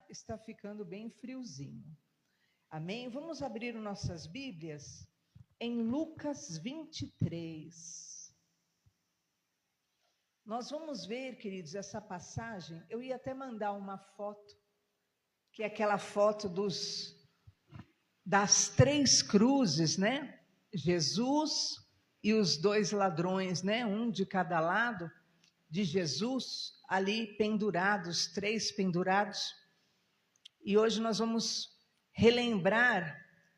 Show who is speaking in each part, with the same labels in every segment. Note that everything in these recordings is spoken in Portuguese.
Speaker 1: está ficando bem friozinho. Amém? Vamos abrir nossas Bíblias em Lucas 23. Nós vamos ver, queridos, essa passagem. Eu ia até mandar uma foto, que é aquela foto das 3 cruzes, né? Jesus e os 2 ladrões, né? Um de cada lado de Jesus, ali pendurados, 3 pendurados. E hoje nós vamos relembrar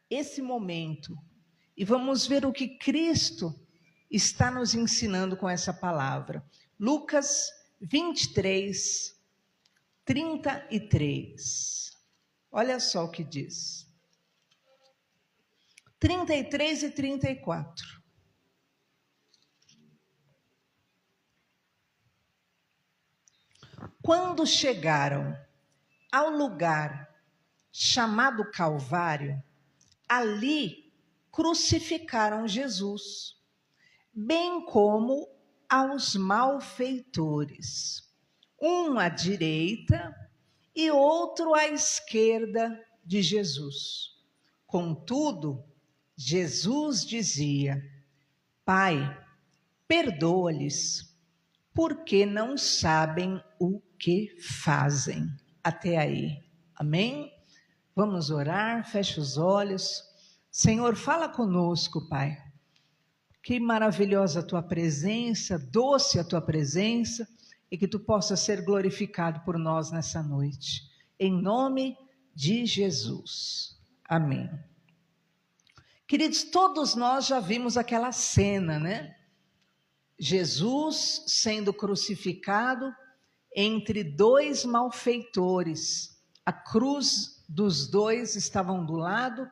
Speaker 1: esse momento e vamos ver o que Cristo está nos ensinando com essa palavra. Lucas 23, 33. Olha só o que diz. 33 e 34. Quando chegaram ao lugar chamado Calvário, ali crucificaram Jesus, bem como aos malfeitores, um à direita e outro à esquerda de Jesus. Contudo, Jesus dizia: Pai, perdoa-lhes, porque não sabem o que fazem. Até aí. Amém? Vamos orar, fecha os olhos. Senhor, fala conosco, Pai. Que maravilhosa a tua presença, doce a tua presença, e que tu possa ser glorificado por nós nessa noite. Em nome de Jesus. Amém. Queridos, todos nós já vimos aquela cena, né? Jesus sendo crucificado entre 2 malfeitores. A cruz dos 2 estavam do lado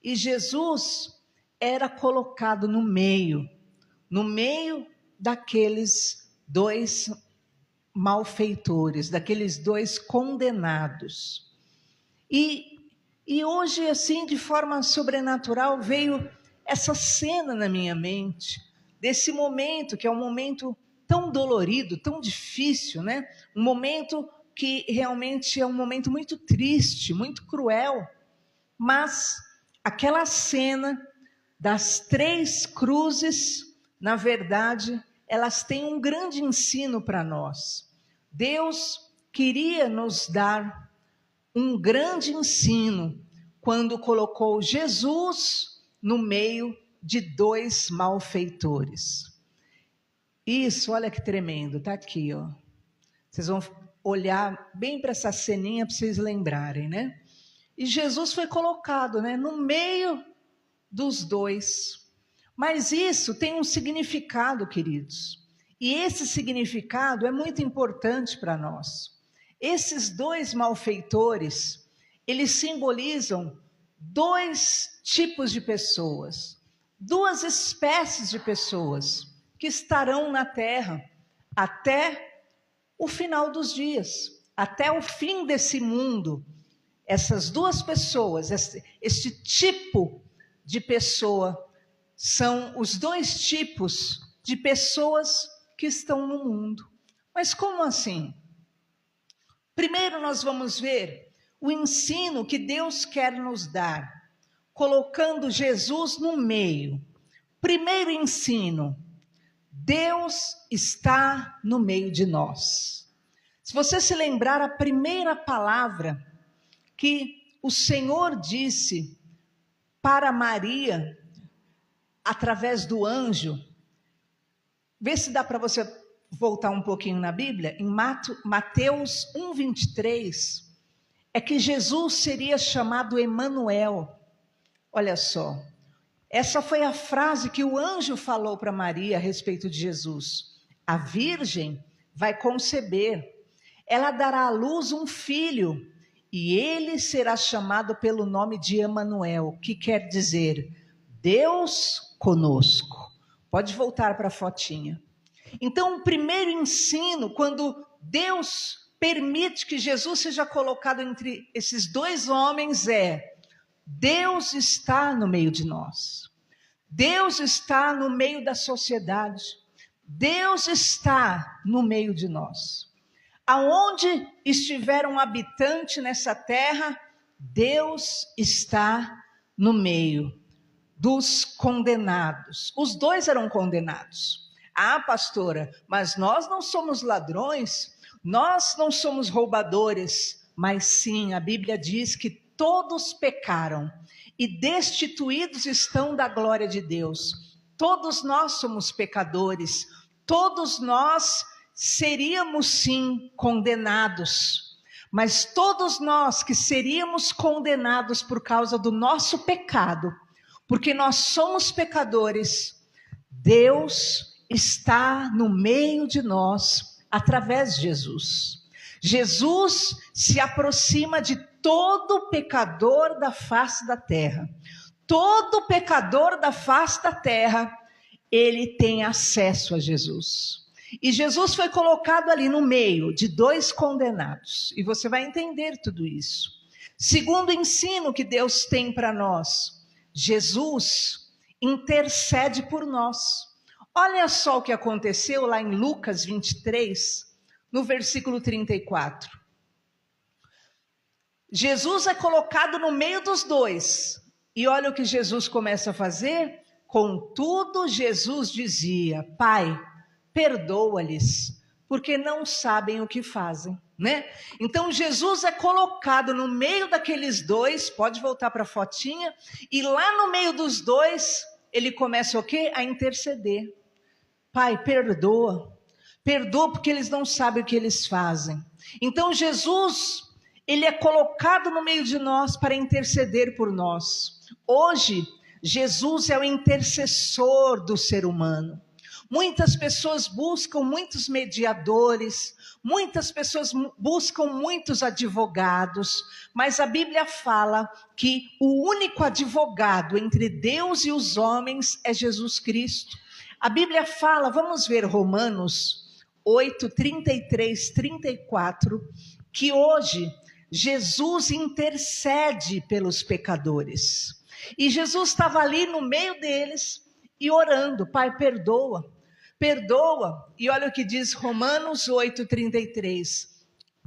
Speaker 1: e Jesus era colocado no meio daqueles 2 malfeitores, daqueles 2 condenados. E hoje, assim, de forma sobrenatural, veio essa cena na minha mente, desse momento, que é um momento tão dolorido, tão difícil, né? Um momento que realmente é um momento muito triste, muito cruel, mas aquela cena das 3 cruzes, na verdade, elas têm um grande ensino para nós. Deus queria nos dar um grande ensino quando colocou Jesus no meio de 2 malfeitores. Isso, olha que tremendo, tá aqui, ó. Vocês vão olhar bem para essa ceninha para vocês lembrarem, né? E Jesus foi colocado, né, no meio dos 2. Mas isso tem um significado, queridos. E esse significado é muito importante para nós. Esses 2 malfeitores, eles simbolizam 2 tipos de pessoas, 2 espécies de pessoas que estarão na terra até o final dos dias, até o fim desse mundo. Essas 2 pessoas, este tipo de pessoa, são os 2 tipos de pessoas que estão no mundo. Mas como assim? Primeiro nós vamos ver o ensino que Deus quer nos dar, colocando Jesus no meio. Primeiro ensino: Deus está no meio de nós. Se você se lembrar, a primeira palavra que o Senhor disse para Maria, através do anjo, vê se dá para você voltar um pouquinho na Bíblia, em Mateus 1:23, é que Jesus seria chamado Emanuel. Olha só, essa foi a frase que o anjo falou para Maria a respeito de Jesus. A virgem vai conceber, ela dará à luz um filho, e ele será chamado pelo nome de Emanuel, que quer dizer Deus conosco. Pode voltar para a fotinha. Então, o primeiro ensino, quando Deus permite que Jesus seja colocado entre esses 2 homens, é: Deus está no meio de nós. Deus está no meio da sociedade. Deus está no meio de nós. Aonde estiver um habitante nessa terra, Deus está no meio dos condenados. Os dois eram condenados. Ah, pastora, mas nós não somos ladrões, nós não somos roubadores. Mas sim, a Bíblia diz que todos pecaram e destituídos estão da glória de Deus. Todos nós somos pecadores, todos nós seríamos sim condenados, mas todos nós que seríamos condenados por causa do nosso pecado, porque nós somos pecadores, Deus está no meio de nós através de Jesus. Jesus se aproxima de todo pecador da face da terra. Todo pecador da face da terra, ele tem acesso a Jesus. E Jesus foi colocado ali no meio de dois condenados. E você vai entender tudo isso. Segundo o ensino que Deus tem para nós, Jesus intercede por nós. Olha só o que aconteceu lá em Lucas 23, no versículo 34. Jesus é colocado no meio dos dois. E olha o que Jesus começa a fazer. Contudo, Jesus dizia: Pai, perdoa-lhes, porque não sabem o que fazem, né? Então Jesus é colocado no meio daqueles dois, pode voltar para a fotinha, e lá no meio dos dois, ele começa o quê? A interceder. Pai, perdoa, perdoa porque eles não sabem o que eles fazem. Então Jesus, ele é colocado no meio de nós para interceder por nós. Hoje, Jesus é o intercessor do ser humano. Muitas pessoas buscam muitos mediadores, muitas pessoas buscam muitos advogados, mas a Bíblia fala que o único advogado entre Deus e os homens é Jesus Cristo. A Bíblia fala, vamos ver Romanos 8, 33, 34, que hoje Jesus intercede pelos pecadores. E Jesus estava ali no meio deles e orando: Pai, perdoa, perdoa. E olha o que diz Romanos 8, 33.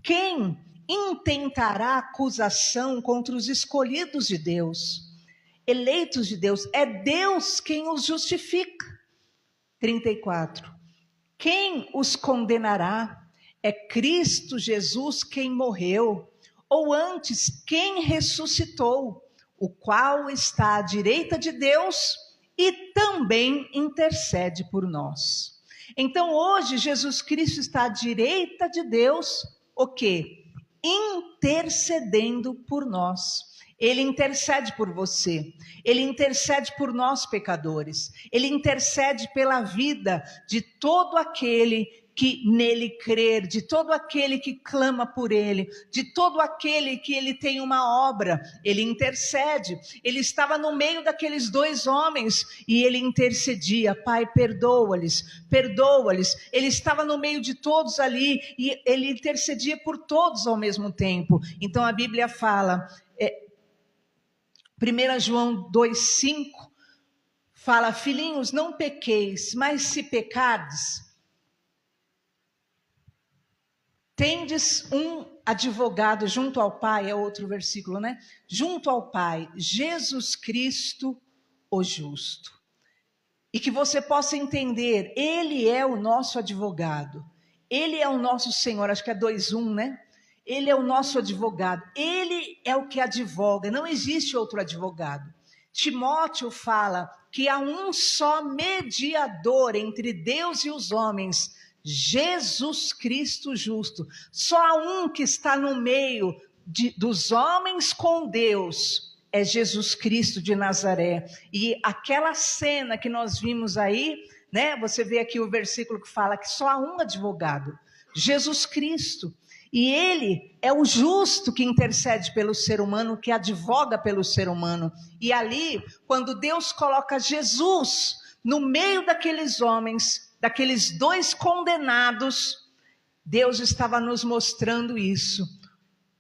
Speaker 1: Quem intentará acusação contra os escolhidos de Deus, eleitos de Deus? É Deus quem os justifica. 34. Quem os condenará? É Cristo Jesus quem morreu, ou antes, quem ressuscitou, o qual está à direita de Deus e também intercede por nós. Então hoje Jesus Cristo está à direita de Deus, o quê? Intercedendo por nós. Ele intercede por você, ele intercede por nós pecadores, ele intercede pela vida de todo aquele que nele crer, de todo aquele que clama por ele, de todo aquele que ele tem uma obra, ele intercede. Ele estava no meio daqueles dois homens e ele intercedia: Pai, perdoa-lhes, perdoa-lhes. Ele estava no meio de todos ali e ele intercedia por todos ao mesmo tempo. Então a Bíblia fala, 1 João 2,5, fala: filhinhos, não pequeis, mas se pecardes, tendes um advogado junto ao Pai, é outro versículo, né? Junto ao Pai, Jesus Cristo, o justo. E que você possa entender, ele é o nosso advogado, ele é o nosso Senhor, acho que é 2:1, né? Ele é o nosso advogado, ele é o que advoga, não existe outro advogado. Timóteo fala que há um só mediador entre Deus e os homens, Jesus Cristo justo. Só há um que está no meio dos homens com Deus, é Jesus Cristo de Nazaré. E aquela cena que nós vimos aí, né? Você vê aqui o versículo que fala que só há um advogado, Jesus Cristo. E ele é o justo que intercede pelo ser humano, que advoga pelo ser humano. E ali, quando Deus coloca Jesus no meio daqueles homens, daqueles dois condenados, Deus estava nos mostrando isso,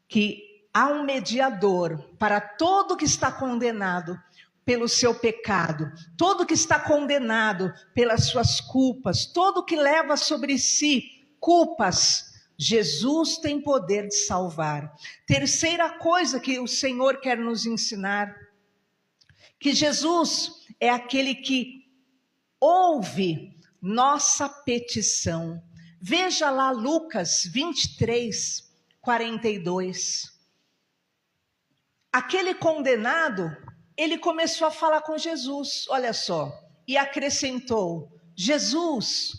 Speaker 1: que há um mediador para todo que está condenado pelo seu pecado, todo que está condenado pelas suas culpas, todo que leva sobre si culpas. Jesus tem poder de salvar. Terceira coisa que o Senhor quer nos ensinar, que Jesus é aquele que ouve nossa petição. Veja lá Lucas 23, 42. Aquele condenado, ele começou a falar com Jesus, olha só, e acrescentou: Jesus,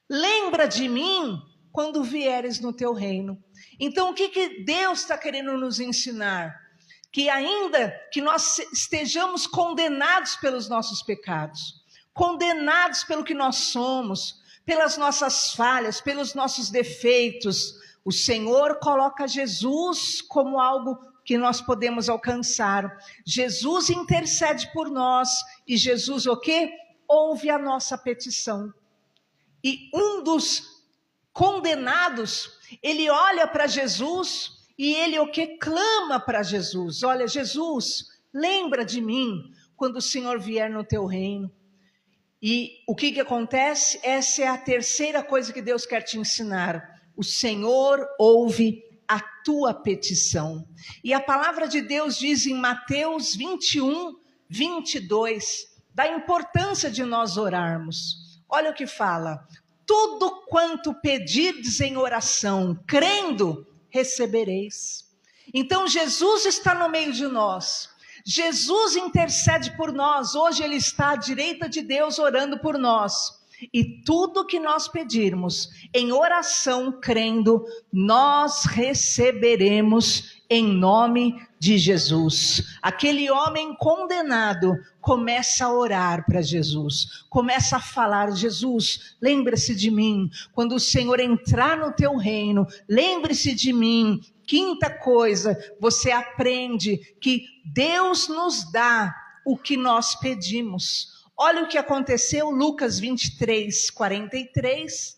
Speaker 1: lembra de mim quando vieres no teu reino. Então o que Deus está querendo nos ensinar? Que ainda que nós estejamos condenados pelos nossos pecados, condenados pelo que nós somos, pelas nossas falhas, pelos nossos defeitos, o Senhor coloca Jesus como algo que nós podemos alcançar. Jesus intercede por nós e Jesus o quê? Ouve a nossa petição. E um dos condenados, ele olha para Jesus e ele o que? Clama para Jesus. Olha, Jesus, lembra de mim quando o Senhor vier no teu reino. E o que acontece? Essa é a terceira coisa que Deus quer te ensinar. O Senhor ouve a tua petição. E a palavra de Deus diz em Mateus 21, 22, da importância de nós orarmos. Olha o que fala: tudo quanto pedirdes em oração, crendo, recebereis. Então Jesus está no meio de nós. Jesus intercede por nós. Hoje ele está à direita de Deus orando por nós. E tudo que nós pedirmos em oração, crendo, nós receberemos em nome de Jesus. Aquele homem condenado começa a orar para Jesus, começa a falar: Jesus, lembre-se de mim, quando o Senhor entrar no teu reino, lembre-se de mim. Quinta coisa, você aprende que Deus nos dá o que nós pedimos. Olha o que aconteceu, Lucas 23, 43.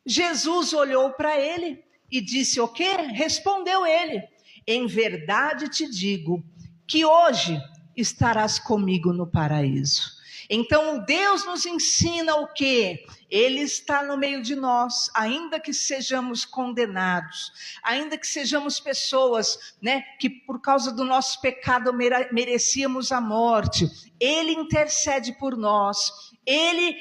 Speaker 1: Jesus olhou para ele e disse o quê? Respondeu ele: em verdade te digo que hoje estarás comigo no paraíso. Então Deus nos ensina o quê? Ele está no meio de nós, ainda que sejamos condenados, ainda que sejamos pessoas, que por causa do nosso pecado merecíamos a morte. Ele intercede por nós, Ele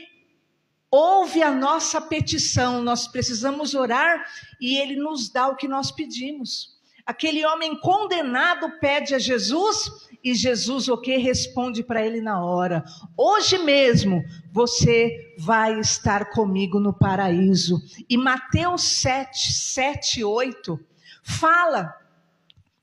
Speaker 1: ouve a nossa petição. Nós precisamos orar e Ele nos dá o que nós pedimos. Aquele homem condenado pede a Jesus e Jesus o que? Responde para ele na hora: hoje mesmo você vai estar comigo no paraíso. E Mateus 7, 8 fala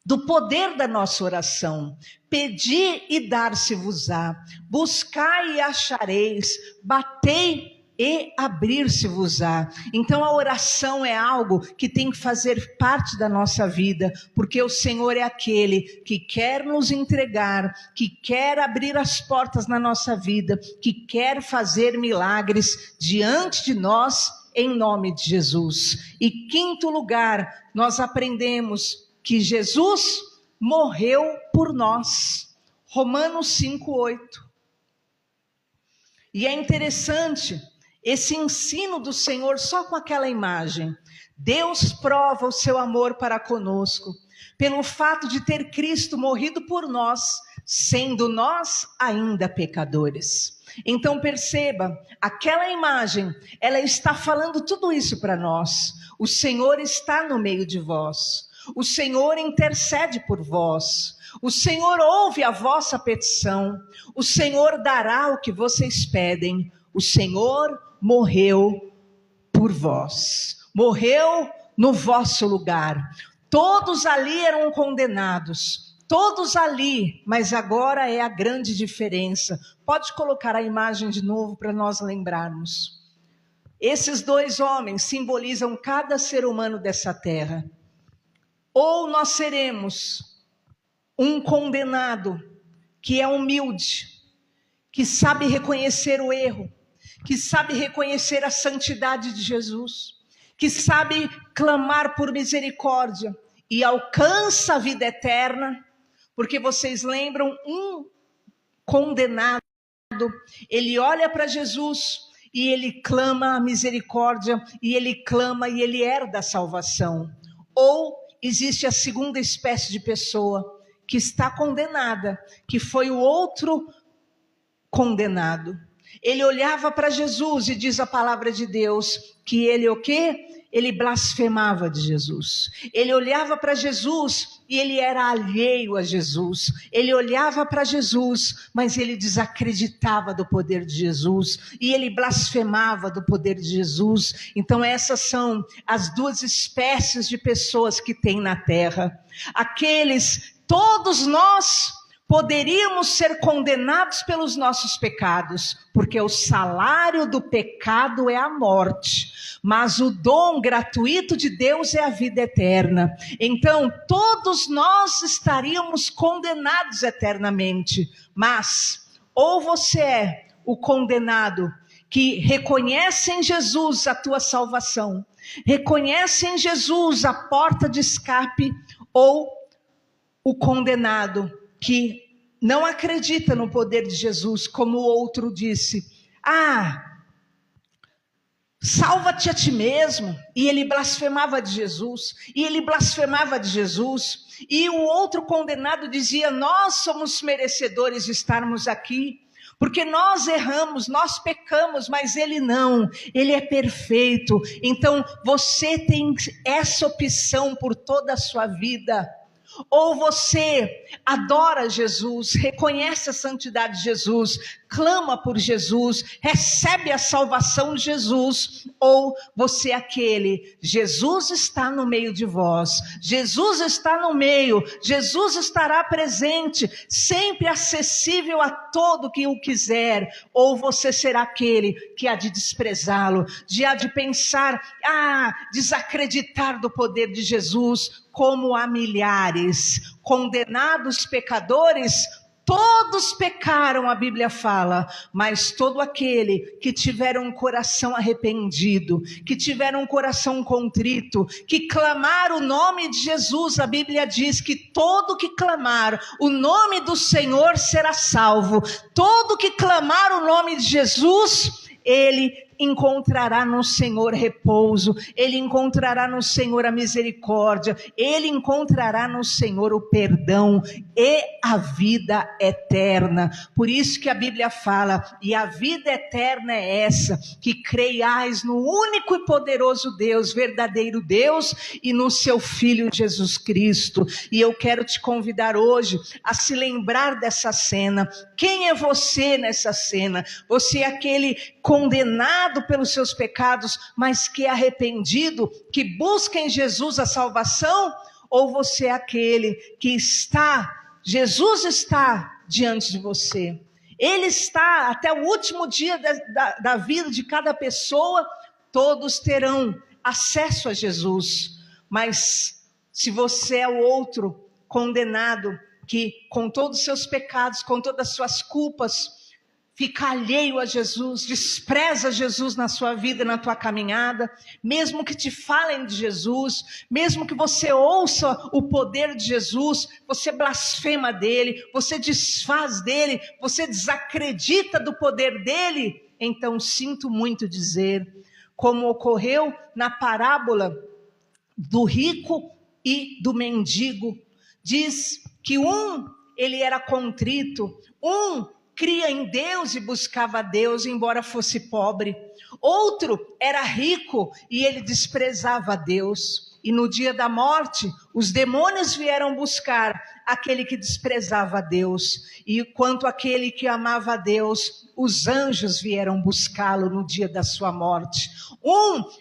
Speaker 1: do poder da nossa oração. Pedi e dar-se-vos-á, buscai e achareis, batei e abrir-se-vos-á. Então a oração é algo que tem que fazer parte da nossa vida, porque o Senhor é aquele que quer nos entregar, que quer abrir as portas na nossa vida, que quer fazer milagres diante de nós, em nome de Jesus. E quinto lugar, nós aprendemos que Jesus morreu por nós. Romanos 5:8. E é interessante esse ensino do Senhor só com aquela imagem. Deus prova o seu amor para conosco pelo fato de ter Cristo morrido por nós, sendo nós ainda pecadores. Então perceba, aquela imagem, ela está falando tudo isso para nós. O Senhor está no meio de vós. O Senhor intercede por vós. O Senhor ouve a vossa petição. O Senhor dará o que vocês pedem. O Senhor morreu por vós. Morreu no vosso lugar. Todos ali eram condenados. Todos ali, mas agora é a grande diferença. Pode colocar a imagem de novo para nós lembrarmos. Esses dois homens simbolizam cada ser humano dessa terra. Ou nós seremos um condenado que é humilde, que sabe reconhecer o erro, que sabe reconhecer a santidade de Jesus, que sabe clamar por misericórdia e alcança a vida eterna, porque vocês lembram, um condenado, ele olha para Jesus e ele clama a misericórdia, e ele clama e ele herda a salvação. Ou existe a segunda espécie de pessoa que está condenada, que foi o outro condenado. Ele olhava para Jesus e diz a palavra de Deus que ele o quê? Ele blasfemava de Jesus. Ele olhava para Jesus e ele era alheio a Jesus. Ele olhava para Jesus, mas ele desacreditava do poder de Jesus. E ele blasfemava do poder de Jesus. Então essas são as duas espécies de pessoas que tem na terra. Todos nós poderíamos ser condenados pelos nossos pecados, porque o salário do pecado é a morte, mas o dom gratuito de Deus é a vida eterna. Então, todos nós estaríamos condenados eternamente, mas ou você é o condenado que reconhece em Jesus a tua salvação, reconhece em Jesus a porta de escape, ou o condenado que não acredita no poder de Jesus, como o outro disse: salva-te a ti mesmo. E ele blasfemava de Jesus, e o outro condenado dizia: nós somos merecedores de estarmos aqui, porque nós erramos, nós pecamos, mas ele não, ele é perfeito. Então você tem essa opção por toda a sua vida. Ou você adora Jesus, reconhece a santidade de Jesus, clama por Jesus, recebe a salvação de Jesus, ou você é aquele: Jesus está no meio de vós, Jesus está no meio, Jesus estará presente, sempre acessível a todo que o quiser. Ou você será aquele que há de desprezá-lo, há de pensar, desacreditar do poder de Jesus, como há milhares condenados pecadores. Todos pecaram, a Bíblia fala, mas todo aquele que tiver um coração arrependido, que tiver um coração contrito, que clamar o nome de Jesus, a Bíblia diz que todo que clamar o nome do Senhor será salvo. Todo que clamar o nome de Jesus, ele encontrará no Senhor repouso, ele encontrará no Senhor a misericórdia, ele encontrará no Senhor o perdão e a vida eterna. Por isso que a Bíblia fala: e a vida eterna é essa, que creiais no único e poderoso Deus, verdadeiro Deus, e no seu Filho Jesus Cristo. E eu quero te convidar hoje a se lembrar dessa cena. Quem é você nessa cena? Você é aquele condenado pelos seus pecados, mas que é arrependido, que busca em Jesus a salvação? Ou você é aquele que Jesus está diante de você, ele está até o último dia da vida de cada pessoa. Todos terão acesso a Jesus, mas se você é o outro condenado, que com todos os seus pecados, com todas as suas culpas, fica alheio a Jesus, despreza Jesus na sua vida, na tua caminhada, mesmo que te falem de Jesus, mesmo que você ouça o poder de Jesus, você blasfema dele, você desfaz dele, você desacredita do poder dele. Então sinto muito dizer, como ocorreu na parábola do rico e do mendigo, diz que ele era contrito, cria em Deus e buscava a Deus, embora fosse pobre. Outro era rico e ele desprezava a Deus. E no dia da morte, os demônios vieram buscar aquele que desprezava a Deus. E quanto àquele que amava a Deus, os anjos vieram buscá-lo no dia da sua morte.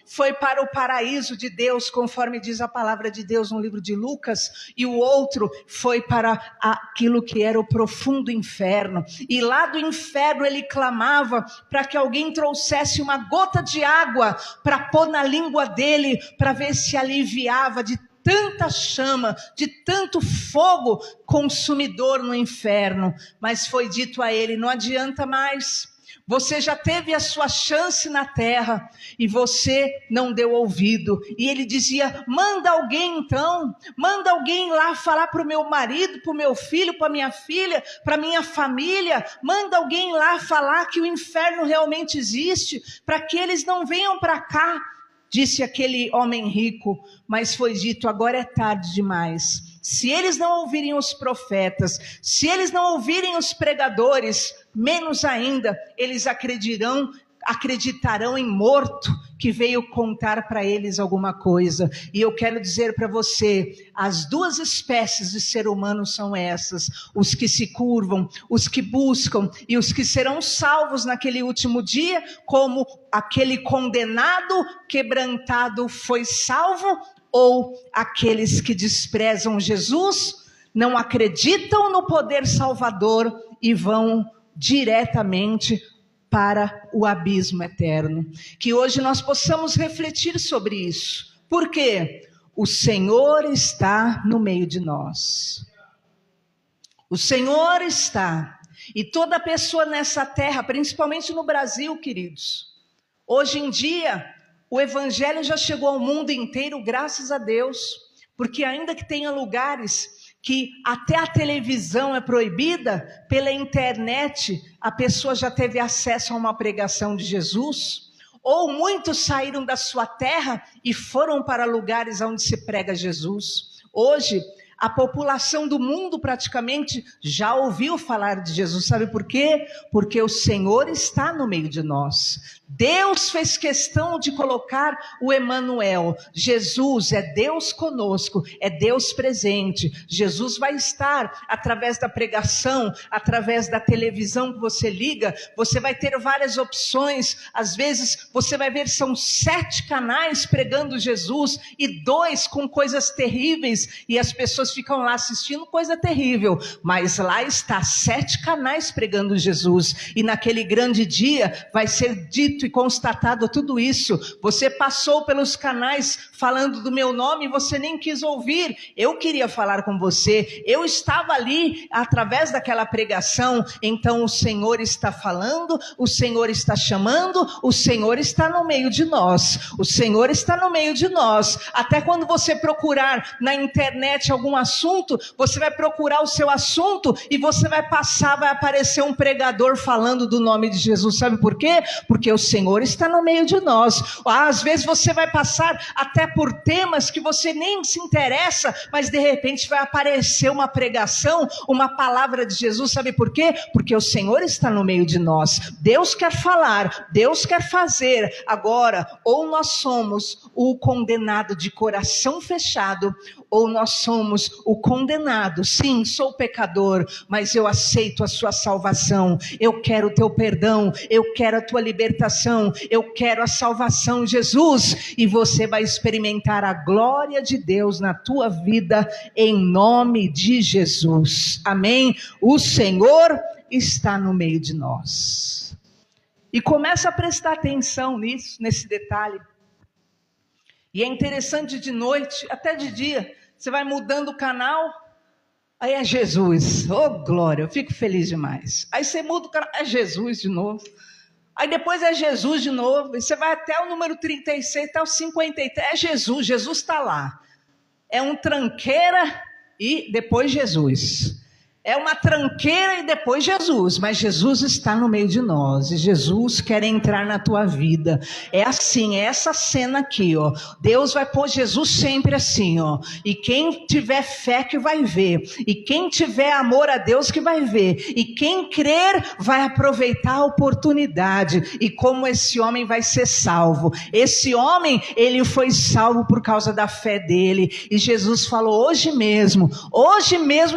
Speaker 1: Foi para o paraíso de Deus, conforme diz a palavra de Deus no livro de Lucas, e o outro foi para aquilo que era o profundo inferno. E lá do inferno ele clamava para que alguém trouxesse uma gota de água para pôr na língua dele, para ver se aliviava de tanta chama, de tanto fogo consumidor no inferno. Mas foi dito a ele: não adianta mais, Você já teve a sua chance na terra e você não deu ouvido. E ele dizia, manda alguém então, manda alguém lá falar para o meu marido, para o meu filho, para a minha filha, para a minha família. Manda alguém lá falar que o inferno realmente existe, para que eles não venham para cá. Disse aquele homem rico, mas foi dito, agora é tarde demais. Se eles não ouvirem os profetas, se eles não ouvirem os pregadores, menos ainda eles acreditarão em morto que veio contar para eles alguma coisa. E eu quero dizer para você, as duas espécies de ser humano são essas, os que se curvam, os que buscam e os que serão salvos naquele último dia, como aquele condenado, quebrantado foi salvo, ou aqueles que desprezam Jesus, não acreditam no poder salvador e vão diretamente para o abismo eterno. Que hoje nós possamos refletir sobre isso. Por quê? O Senhor está no meio de nós. O Senhor está. E toda pessoa nessa terra, principalmente no Brasil, queridos, hoje em dia, o Evangelho já chegou ao mundo inteiro, graças a Deus, porque ainda que tenha lugares que até a televisão é proibida, pela internet a pessoa já teve acesso a uma pregação de Jesus, ou muitos saíram da sua terra e foram para lugares onde se prega Jesus. Hoje, a população do mundo praticamente já ouviu falar de Jesus. Sabe por quê? Porque o Senhor está no meio de nós. Deus fez questão de colocar o Emanuel. Jesus é Deus conosco, é Deus presente. Jesus vai estar através da pregação, através da televisão que você liga. Você vai ter várias opções. Às vezes você vai ver, são 7 canais pregando Jesus e 2 com coisas terríveis. E as pessoas ficam lá assistindo coisa terrível. Mas lá está 7 canais pregando Jesus. E naquele grande dia vai ser dito e constatado tudo isso. Você passou pelos canais falando do meu nome e você nem quis ouvir. Eu queria falar com você. Eu estava ali através daquela pregação. Então o Senhor está falando, o Senhor está chamando, o Senhor está no meio de nós. O Senhor está no meio de nós. Até quando você procurar na internet algum assunto, você vai procurar o seu assunto e você vai passar, vai aparecer um pregador falando do nome de Jesus. Sabe por quê? Porque o Senhor está no meio de nós. Às vezes você vai passar até por temas que você nem se interessa, mas de repente vai aparecer uma pregação, uma palavra de Jesus. Sabe por quê? Porque o Senhor está no meio de nós. Deus quer falar, Deus quer fazer. Agora, ou nós somos o condenado de coração fechado, ou nós somos o condenado. Sim, sou pecador, mas eu aceito a sua salvação. Eu quero o teu perdão, eu quero a tua libertação, eu quero a salvação, Jesus. E você vai experimentar a glória de Deus na tua vida, em nome de Jesus. Amém? O Senhor está no meio de nós. E começa a prestar atenção nisso, nesse detalhe. E é interessante, de noite, até de dia, você vai mudando o canal, aí é Jesus. Oh, glória, eu fico feliz demais. Aí você muda o canal, é Jesus de novo. Aí depois é Jesus de novo. E você vai até o número 36, até o 53, é Jesus, Jesus está lá. É um tranqueira e depois Jesus. É uma tranqueira e depois Jesus, mas Jesus está no meio de nós, e Jesus quer entrar na tua vida. É assim, é essa cena aqui, ó. Deus vai pôr Jesus sempre assim, ó. E quem tiver fé que vai ver, e quem tiver amor a Deus que vai ver, e quem crer vai aproveitar a oportunidade. E como esse homem vai ser salvo? Esse homem, ele foi salvo por causa da fé dele. E Jesus falou: hoje mesmo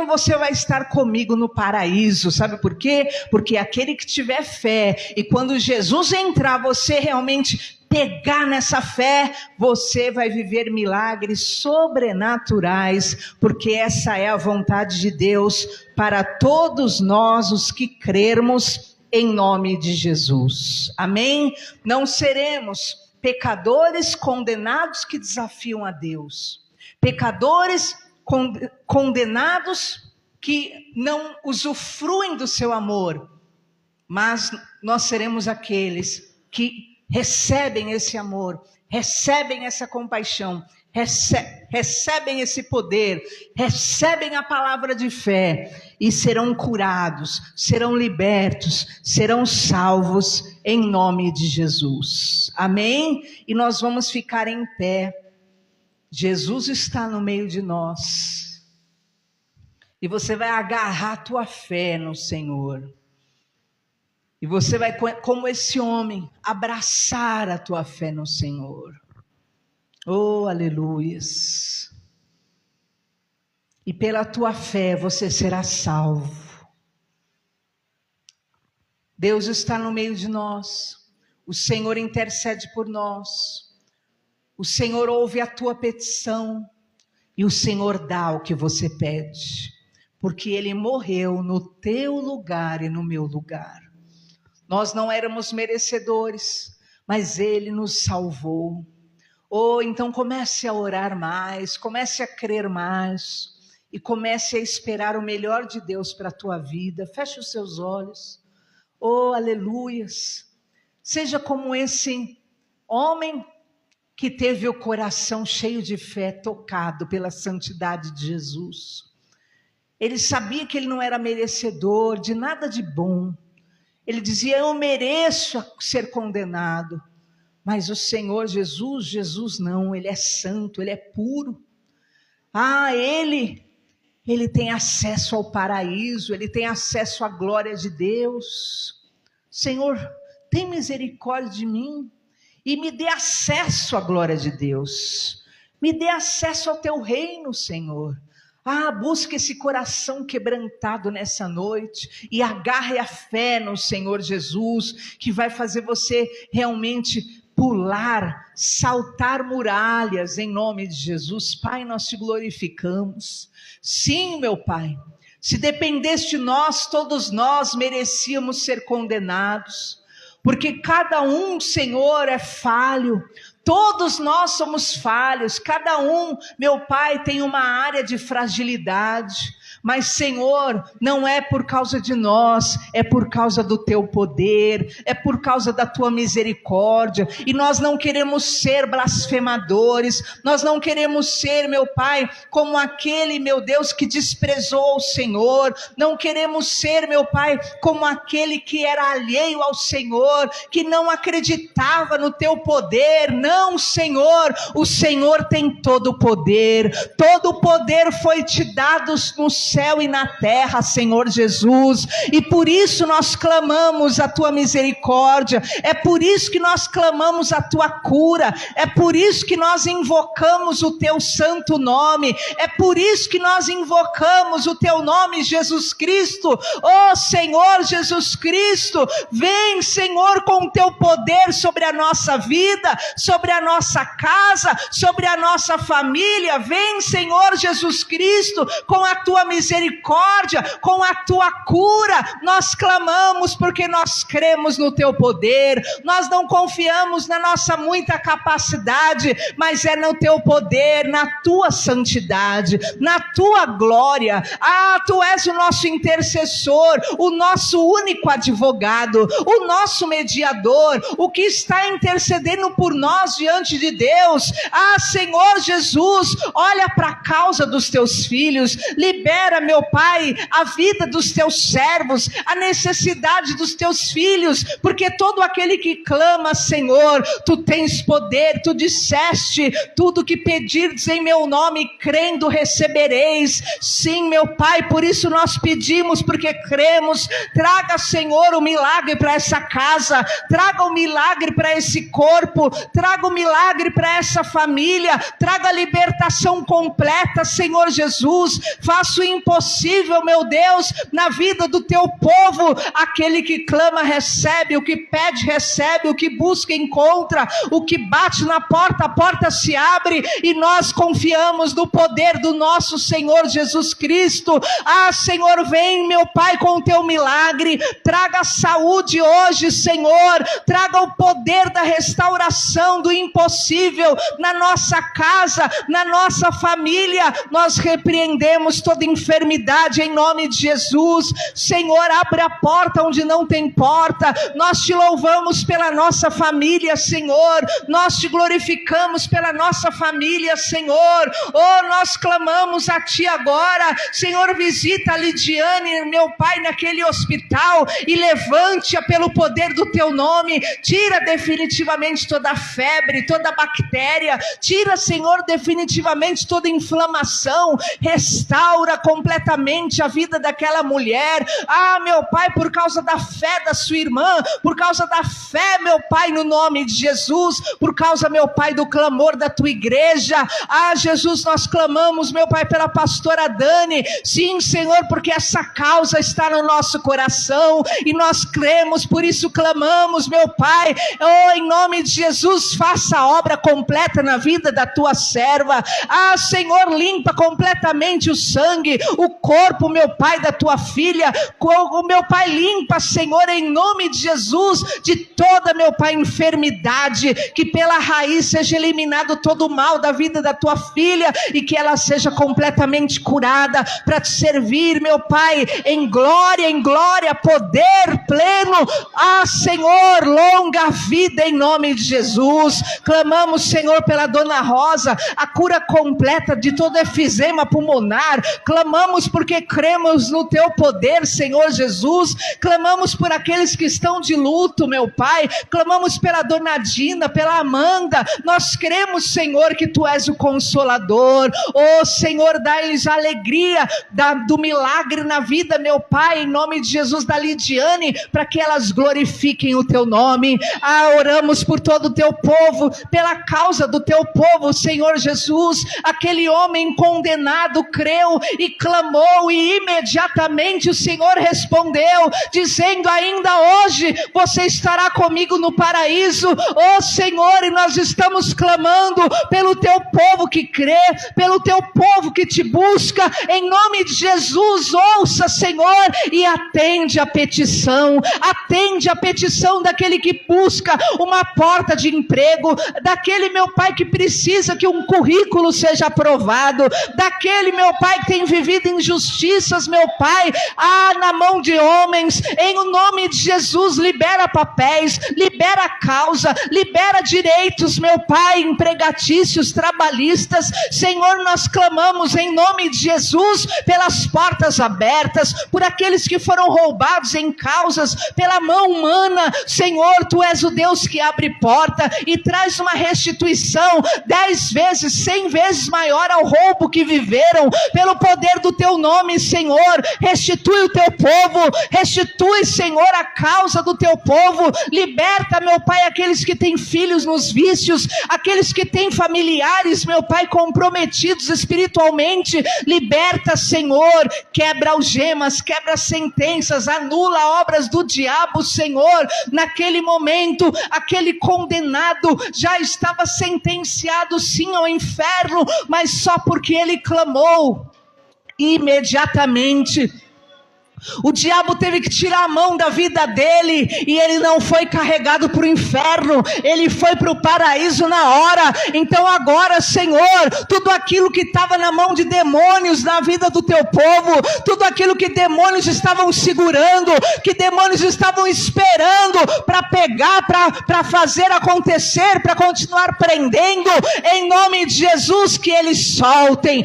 Speaker 1: você vai estar comigo no paraíso. Sabe por quê? Porque aquele que tiver fé, e quando Jesus entrar, você realmente pegar nessa fé, você vai viver milagres sobrenaturais, porque essa é a vontade de Deus para todos nós os que crermos em nome de Jesus. Amém? Não seremos pecadores condenados que desafiam a Deus, pecadores condenados que não usufruem do seu amor, mas nós seremos aqueles que recebem esse amor, recebem essa compaixão, recebem esse poder, recebem a palavra de fé e serão curados, serão libertos, serão salvos em nome de Jesus. Amém? E nós vamos ficar em pé. Jesus está no meio de nós. E você vai agarrar a tua fé no Senhor. E você vai, como esse homem, abraçar a tua fé no Senhor. Oh, aleluias. E pela tua fé você será salvo. Deus está no meio de nós. O Senhor intercede por nós. O Senhor ouve a tua petição. E o Senhor dá o que você pede. Porque Ele morreu no teu lugar e no meu lugar. Nós não éramos merecedores, mas Ele nos salvou. Oh, então comece a orar mais, comece a crer mais e comece a esperar o melhor de Deus para a tua vida. Feche os seus olhos. Oh, aleluias. Seja como esse homem que teve o coração cheio de fé, tocado pela santidade de Jesus. Ele sabia que ele não era merecedor de nada de bom. Ele dizia, eu mereço ser condenado. Mas o Senhor Jesus não, Ele é santo, Ele é puro. Ele tem acesso ao paraíso, Ele tem acesso à glória de Deus. Senhor, tem misericórdia de mim e me dê acesso à glória de Deus. Me dê acesso ao teu reino, Senhor. Busque esse coração quebrantado nessa noite e agarre a fé no Senhor Jesus, que vai fazer você realmente pular, saltar muralhas em nome de Jesus. Pai, nós te glorificamos. Sim, meu Pai, se dependesse de nós, todos nós merecíamos ser condenados, porque cada um, Senhor, é falho. Todos nós somos falhos, cada um, meu Pai, tem uma área de fragilidade. Mas, Senhor, não é por causa de nós, é por causa do teu poder, é por causa da tua misericórdia. E nós não queremos ser blasfemadores, nós não queremos ser, meu Pai, como aquele, meu Deus, que desprezou o Senhor. Não queremos ser, meu Pai, como aquele que era alheio ao Senhor, que não acreditava no teu poder. Não, Senhor, o Senhor tem todo o poder foi te dado no céu e na terra, Senhor Jesus, e por isso nós clamamos a tua misericórdia, é por isso que nós clamamos a tua cura, é por isso que nós invocamos o teu santo nome, é por isso que nós invocamos o teu nome, Jesus Cristo. Oh Senhor Jesus Cristo, vem, Senhor, com o teu poder sobre a nossa vida, sobre a nossa casa, sobre a nossa família. Vem, Senhor Jesus Cristo, com a tua misericórdia, com a tua cura. Nós clamamos porque nós cremos no teu poder. Nós não confiamos na nossa muita capacidade, mas é no teu poder, na tua santidade, na tua glória. Tu és o nosso intercessor, o nosso único advogado, o nosso mediador, o que está intercedendo por nós diante de Deus. Senhor Jesus, olha para a causa dos teus filhos, libera, meu Pai, a vida dos teus servos, a necessidade dos teus filhos, porque todo aquele que clama, Senhor, tu tens poder, tu disseste, tudo que pedirdes em meu nome, crendo recebereis. Sim, meu Pai, por isso nós pedimos, porque cremos. Traga, Senhor, o milagre para essa casa, traga o milagre para esse corpo, traga o milagre para essa família, traga a libertação completa, Senhor Jesus. Faça o impossível, meu Deus, na vida do teu povo. Aquele que clama recebe, o que pede recebe, o que busca encontra, o que bate na porta, a porta se abre, e nós confiamos no poder do nosso Senhor Jesus Cristo. Senhor, vem, meu Pai, com o teu milagre, traga saúde hoje, Senhor, traga o poder da restauração do impossível na nossa casa, na nossa família. Nós repreendemos toda enfermidade, enfermidade em nome de Jesus. Senhor, abre a porta onde não tem porta. Nós te louvamos pela nossa família, Senhor. Nós te glorificamos pela nossa família, Senhor. Oh, nós clamamos a Ti agora. Senhor, visita a Lidiane, meu Pai, naquele hospital e levante-a pelo poder do Teu nome. Tira definitivamente toda febre, toda bactéria. Tira, Senhor, definitivamente toda inflamação. Restaura completamente a vida daquela mulher. Ah, meu Pai, por causa da fé da sua irmã, por causa da fé, meu Pai, no nome de Jesus, por causa, meu Pai, do clamor da tua igreja. Ah, Jesus, nós clamamos, meu Pai, pela pastora Dani. Sim, Senhor, porque essa causa está no nosso coração e nós cremos, por isso clamamos, meu Pai. Oh, em nome de Jesus, faça a obra completa na vida da tua serva. Ah, Senhor, limpa completamente o sangue, o corpo, meu Pai, da tua filha. O meu Pai, limpa, Senhor, em nome de Jesus, de toda, meu Pai, enfermidade, que pela raiz seja eliminado todo o mal da vida da tua filha e que ela seja completamente curada para te servir, meu Pai, em glória, poder pleno. Ah, Senhor, longa vida em nome de Jesus. Clamamos, Senhor, pela Dona Rosa, a cura completa de todo efizema pulmonar. Clamamos porque cremos no teu poder, Senhor Jesus. Clamamos por aqueles que estão de luto, meu Pai. Clamamos pela Dona Dina, pela Amanda. Nós cremos, Senhor, que tu és o consolador. Oh, Senhor, dá-lhes a alegria do milagre na vida, meu Pai, em nome de Jesus, da Lidiane, para que elas glorifiquem o teu nome. Ah, oramos por todo o teu povo, pela causa do teu povo, Senhor Jesus. Aquele homem condenado creu e clamou, e imediatamente o Senhor respondeu, dizendo: ainda hoje você estará comigo no paraíso. Oh, Senhor, e nós estamos clamando pelo teu povo que crê, pelo teu povo que te busca, em nome de Jesus. Ouça, Senhor, e atende a petição daquele que busca uma porta de emprego, daquele, meu Pai, que precisa que um currículo seja aprovado, daquele, meu Pai, que tem vivido injustiças, meu Pai, na mão de homens. Em nome de Jesus, libera papéis, libera causa, libera direitos, meu Pai, empregatícios, trabalhistas. Senhor, nós clamamos em nome de Jesus pelas portas abertas, por aqueles que foram roubados em causas pela mão humana. Senhor, tu és o Deus que abre porta e traz uma restituição 10 vezes, 100 vezes maior ao roubo que viveram, pelo poder do teu nome, Senhor. Restitui o teu povo, restitui, Senhor, a causa do teu povo. Liberta, meu Pai, aqueles que têm filhos nos vícios, aqueles que têm familiares, meu Pai, comprometidos espiritualmente. Liberta, Senhor, quebra algemas, quebra sentenças, anula obras do diabo, Senhor. Naquele momento, aquele condenado já estava sentenciado sim ao inferno, mas só porque ele clamou. Imediatamente o diabo teve que tirar a mão da vida dele, e ele não foi carregado para o inferno, ele foi para o paraíso na hora. Então agora, Senhor, tudo aquilo que estava na mão de demônios na vida do teu povo, tudo aquilo que demônios estavam segurando, que demônios estavam esperando para pegar, para fazer acontecer, para continuar prendendo, em nome de Jesus, que eles soltem.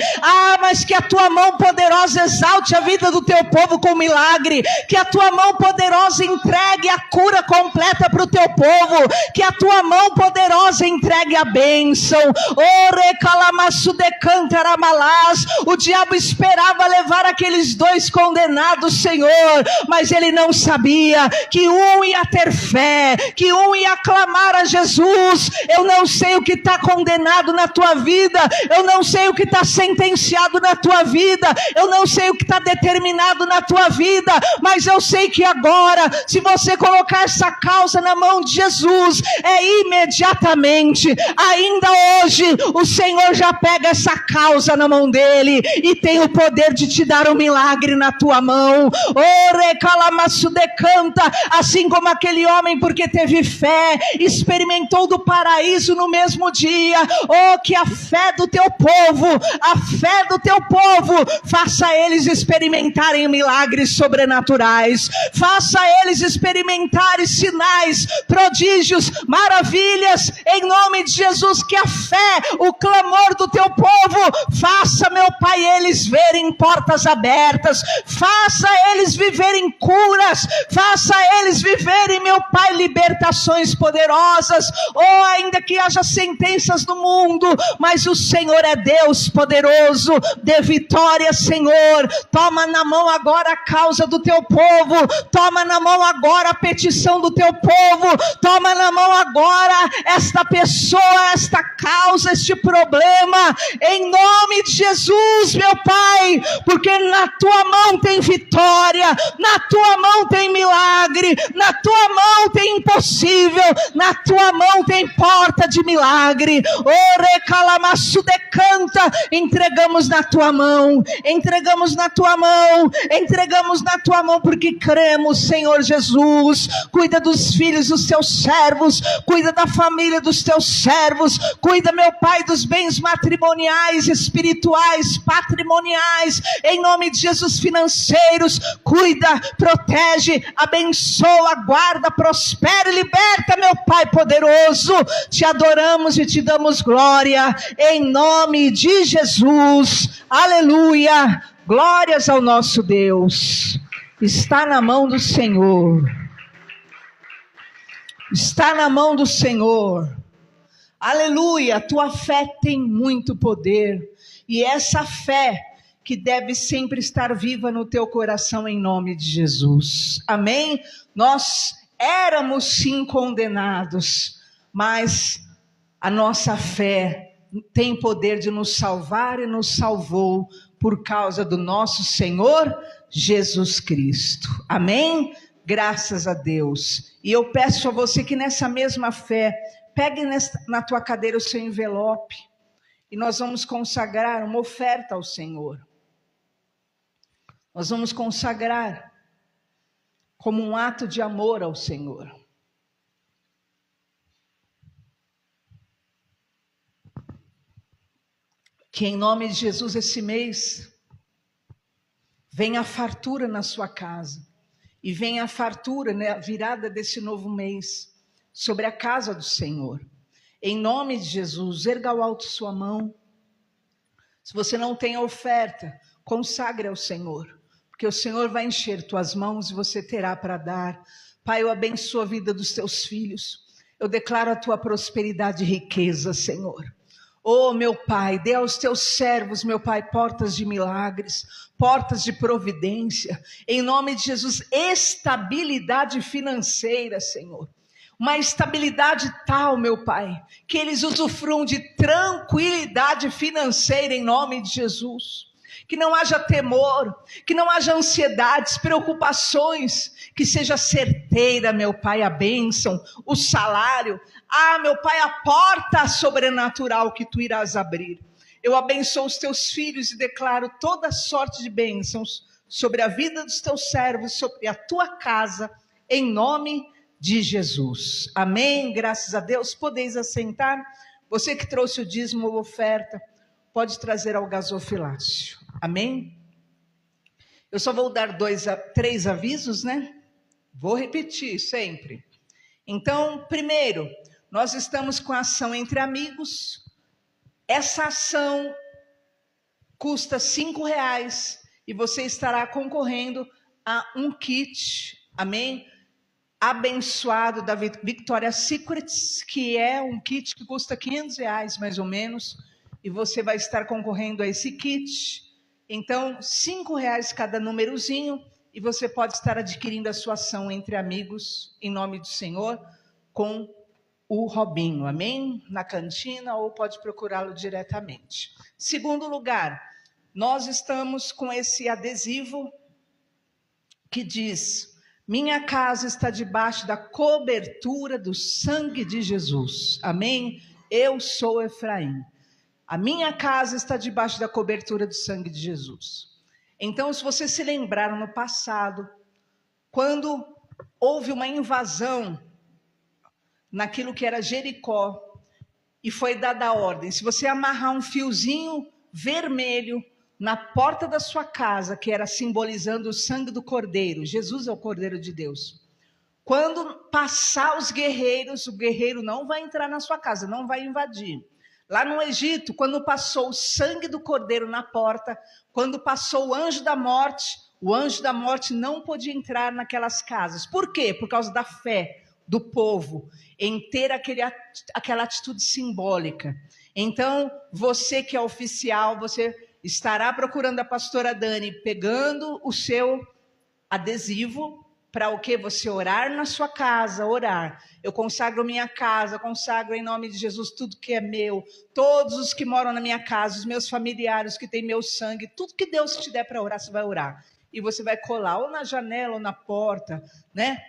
Speaker 1: Mas que a tua mão poderosa exalte a vida do teu povo com milagre, que a tua mão poderosa entregue a cura completa para o teu povo, que a tua mão poderosa entregue a bênção. O diabo esperava levar aqueles 2 condenados, Senhor, mas ele não sabia que um ia ter fé, que um ia clamar a Jesus. Eu não sei o que está condenado na tua vida, eu não sei o que está sentenciado na tua vida, eu não sei o que está determinado na tua vida, vida, mas eu sei que agora, se você colocar essa causa na mão de Jesus, é imediatamente, ainda hoje, o Senhor já pega essa causa na mão dele, e tem o poder de te dar um milagre na tua mão. Assim como aquele homem, porque teve fé, experimentou do paraíso no mesmo dia. Oh, que a fé do teu povo faça eles experimentarem milagres sobrenaturais, faça eles experimentarem sinais, prodígios, maravilhas, em nome de Jesus. Que a fé, o clamor do teu povo, faça, meu Pai, eles verem portas abertas, faça eles viverem curas, faça eles viverem, meu Pai, libertações poderosas. Oh, ainda que haja sentenças no mundo, mas o Senhor é Deus poderoso, dê vitória, Senhor. Toma na mão agora a causa do teu povo, toma na mão agora a petição do teu povo, toma na mão agora esta pessoa, esta causa, este problema, em nome de Jesus, meu Pai, porque na tua mão tem vitória, na tua mão tem milagre, na tua mão tem impossível, na tua mão tem porta de milagre. Entregamos na tua mão, entregamos na tua mão, entregamos na tua mão, porque cremos, Senhor Jesus. Cuida dos filhos dos teus servos, cuida da família dos teus servos, cuida, meu Pai, dos bens matrimoniais, espirituais, patrimoniais, em nome de Jesus, financeiros. Cuida, protege, abençoa, guarda, prospera e liberta, meu Pai poderoso. Te adoramos e te damos glória, em nome de Jesus. Aleluia, glórias ao nosso Deus. Está na mão do Senhor, está na mão do Senhor. Aleluia, tua fé tem muito poder, e essa fé que deve sempre estar viva no teu coração, em nome de Jesus. Amém? Nós éramos sim condenados, mas a nossa fé tem poder de nos salvar, e nos salvou por causa do nosso Senhor Jesus Cristo. Amém? Graças a Deus. E eu peço a você que nessa mesma fé, pegue na tua cadeira o seu envelope, e nós vamos consagrar uma oferta ao Senhor. Nós vamos consagrar como um ato de amor ao Senhor. Que em nome de Jesus esse mês venha a fartura na sua casa, e venha a fartura, né, a virada desse novo mês sobre a casa do Senhor. Em nome de Jesus, erga ao alto sua mão. Se você não tem a oferta, consagre ao Senhor, porque o Senhor vai encher tuas mãos e você terá para dar. Pai, eu abençoo a vida dos teus filhos. Eu declaro a tua prosperidade e riqueza, Senhor. Oh, meu Pai, dê aos teus servos, meu Pai, portas de milagres, portas de providência. Em nome de Jesus, estabilidade financeira, Senhor. Uma estabilidade tal, meu Pai, que eles usufruam de tranquilidade financeira, em nome de Jesus. Que não haja temor, que não haja ansiedades, preocupações, que seja certeira, meu Pai, a bênção, o salário. Ah, meu Pai, a porta sobrenatural que tu irás abrir. Eu abençoo os teus filhos e declaro toda sorte de bênçãos sobre a vida dos teus servos, sobre a tua casa, em nome de Jesus. Amém, graças a Deus. Podeis assentar. Você que trouxe o dízimo ou oferta, pode trazer ao gasofilácio. Amém? Eu só vou dar 3 avisos, né? Vou repetir sempre. Então, primeiro, nós estamos com a ação Entre Amigos. Essa ação custa R$5 e você estará concorrendo a um kit, amém? Abençoado da Victoria's Secrets, que é um kit que custa R$500 mais ou menos, e você vai estar concorrendo a esse kit. Então, R$5 cada númerozinho, e você pode estar adquirindo a sua ação Entre Amigos, em nome do Senhor, com o Robinho, amém? Na cantina, ou pode procurá-lo diretamente. Segundo lugar, nós estamos com esse adesivo que diz: minha casa está debaixo da cobertura do sangue de Jesus. Amém? Eu sou Efraim. A minha casa está debaixo da cobertura do sangue de Jesus. Então, se vocês se lembraram no passado, quando houve uma invasão naquilo que era Jericó, e foi dada a ordem: se você amarrar um fiozinho vermelho na porta da sua casa, que era simbolizando o sangue do Cordeiro, Jesus é o Cordeiro de Deus. Quando passar os guerreiros, o guerreiro não vai entrar na sua casa, não vai invadir. Lá no Egito, quando passou o sangue do Cordeiro na porta, quando passou o anjo da morte não podia entrar naquelas casas. Por quê? Por causa da fé do povo em ter aquela atitude simbólica. Então, você que é oficial, você estará procurando a pastora Dani, pegando o seu adesivo, para o que? Você orar na sua casa, orar. Eu consagro minha casa, consagro em nome de Jesus tudo que é meu, todos os que moram na minha casa, os meus familiares que têm meu sangue, tudo que Deus te der para orar, você vai orar. E você vai colar ou na janela ou na porta, né?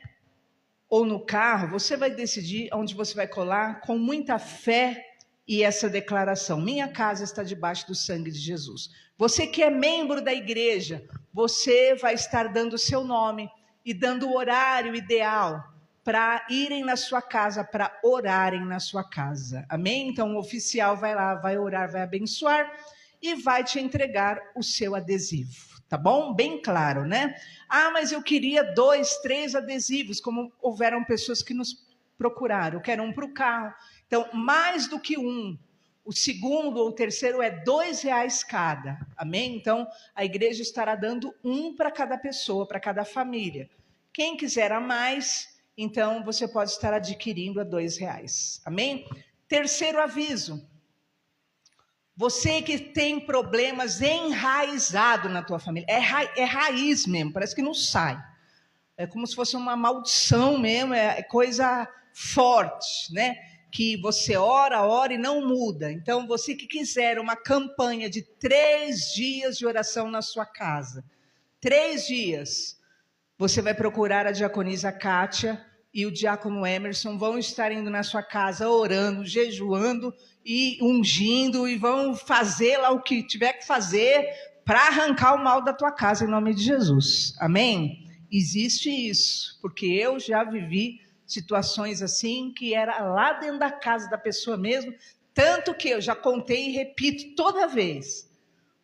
Speaker 1: Ou no carro, você vai decidir onde você vai colar com muita fé e essa declaração: minha casa está debaixo do sangue de Jesus. Você que é membro da igreja, você vai estar dando o seu nome e dando o horário ideal para irem na sua casa, para orarem na sua casa. Amém? Então o oficial vai lá, vai orar, vai abençoar e vai te entregar o seu adesivo. Tá bom? Bem claro, né? Ah, mas eu queria 2, 3 adesivos, como houveram pessoas que nos procuraram. Eu quero um para o carro. Então, mais do que um. O segundo ou o terceiro é R$2 cada. Amém? Então, a igreja estará dando um para cada pessoa, para cada família. Quem quiser a mais, então você pode estar adquirindo a R$2. Amém? Terceiro aviso. Você que tem problemas enraizados na tua família, é raiz mesmo, parece que não sai. É como se fosse uma maldição mesmo, é coisa forte, né? Que você ora e não muda. Então, você que quiser uma campanha de 3 dias de oração na sua casa, 3 dias, você vai procurar a diaconisa Kátia e o diácono Emerson, vão estar indo na sua casa orando, jejuando e ungindo, e vão fazer lá o que tiver que fazer para arrancar o mal da tua casa, em nome de Jesus. Amém? Existe isso, porque eu já vivi situações assim, que era lá dentro da casa da pessoa mesmo, tanto que eu já contei e repito toda vez.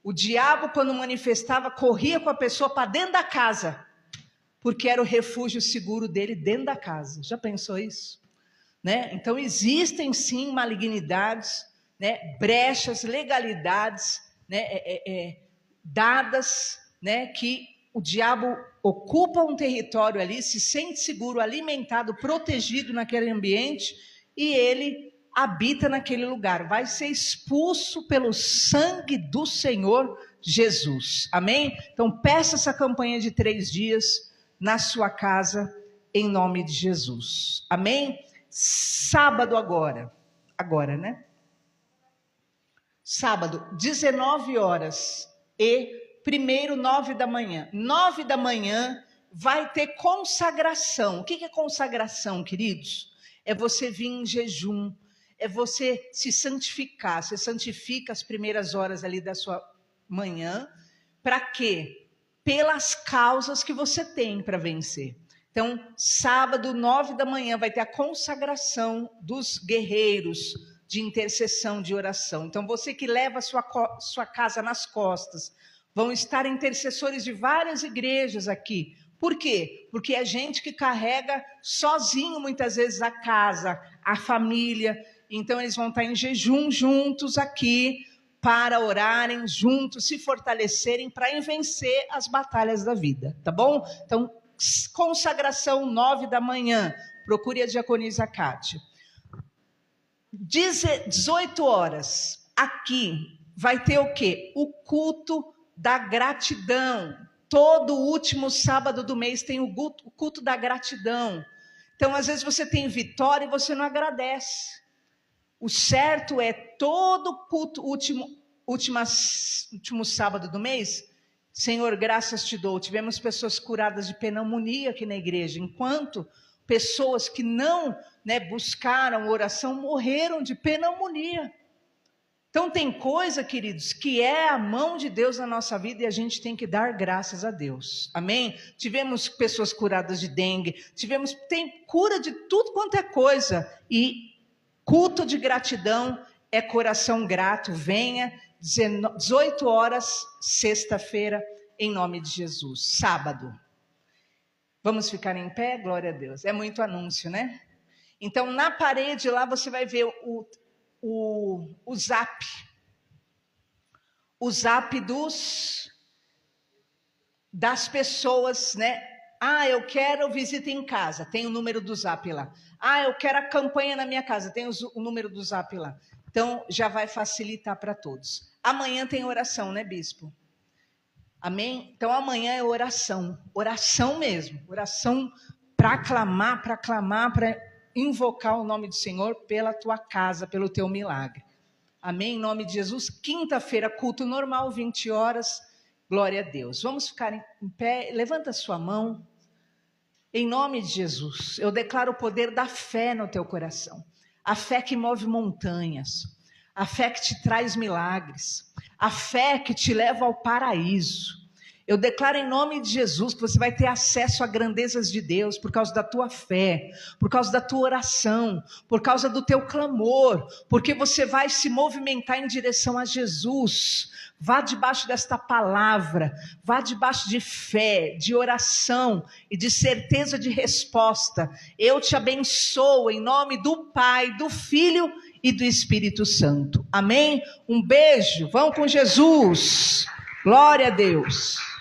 Speaker 1: O diabo, quando manifestava, corria com a pessoa para dentro da casa, porque era o refúgio seguro dele dentro da casa. Já pensou isso? Né? Então, existem sim malignidades, né? Brechas, legalidades, né? Dadas, né? Que o diabo ocupa um território ali, se sente seguro, alimentado, protegido naquele ambiente, e ele habita naquele lugar. Vai ser expulso pelo sangue do Senhor Jesus. Amém? Então, peça essa campanha de 3 dias na sua casa, em nome de Jesus. Amém? Sábado agora, né? Sábado, 19 horas e primeiro 9 da manhã. 9 da manhã vai ter consagração. O que é consagração, queridos? É você vir em jejum, é você se santificar. Você santifica as primeiras horas ali da sua manhã. Para quê? Pelas causas que você tem para vencer. Então, sábado, 9 da manhã, vai ter a consagração dos guerreiros de intercessão, de oração. Então, você que leva a sua casa nas costas, vão estar intercessores de várias igrejas aqui. Por quê? Porque é gente que carrega sozinho, muitas vezes, a casa, a família. Então, eles vão estar em jejum juntos aqui, para orarem juntos, se fortalecerem, para vencer as batalhas da vida. Tá bom? Então, consagração 9 da manhã. Procure a diaconisa Kátia. 18 horas. Aqui vai ter o quê? O culto da gratidão. Todo último sábado do mês tem o culto da gratidão. Então, às vezes você tem vitória e você não agradece. O certo é todo culto último sábado do mês Senhor, graças te dou. Tivemos pessoas curadas de pneumonia aqui na igreja, enquanto pessoas que não, buscaram oração morreram de pneumonia. Então tem coisa, queridos, que é a mão de Deus na nossa vida e a gente tem que dar graças a Deus. Amém? Tivemos pessoas curadas de dengue, tem cura de tudo quanto é coisa. E culto de gratidão é coração grato. Venha, 18 horas, sexta-feira, em nome de Jesus. Sábado. Vamos ficar em pé? Glória a Deus. É muito anúncio, né? Então, na parede lá você vai ver o zap. O zap das pessoas, né? Ah, eu quero visita em casa. Tem o número do zap lá. Ah, eu quero a campanha na minha casa. Tem o número do zap lá. Então, já vai facilitar para todos. Amanhã tem oração, né, bispo? Amém? Então, amanhã é oração. Oração mesmo. Oração para clamar, para invocar o nome do Senhor pela tua casa, pelo teu milagre. Amém? Em nome de Jesus. Quinta-feira, culto normal, 20 horas. Glória a Deus. Vamos ficar em pé. Levanta a sua mão. Em nome de Jesus, eu declaro o poder da fé no teu coração. A fé que move montanhas. A fé que te traz milagres. A fé que te leva ao paraíso. Eu declaro em nome de Jesus que você vai ter acesso a grandezas de Deus por causa da tua fé, por causa da tua oração, por causa do teu clamor, porque você vai se movimentar em direção a Jesus. Vá debaixo desta palavra, vá debaixo de fé, de oração e de certeza de resposta. Eu te abençoo em nome do Pai, do Filho e do Espírito Santo. Amém? Um beijo, vão com Jesus. Glória a Deus.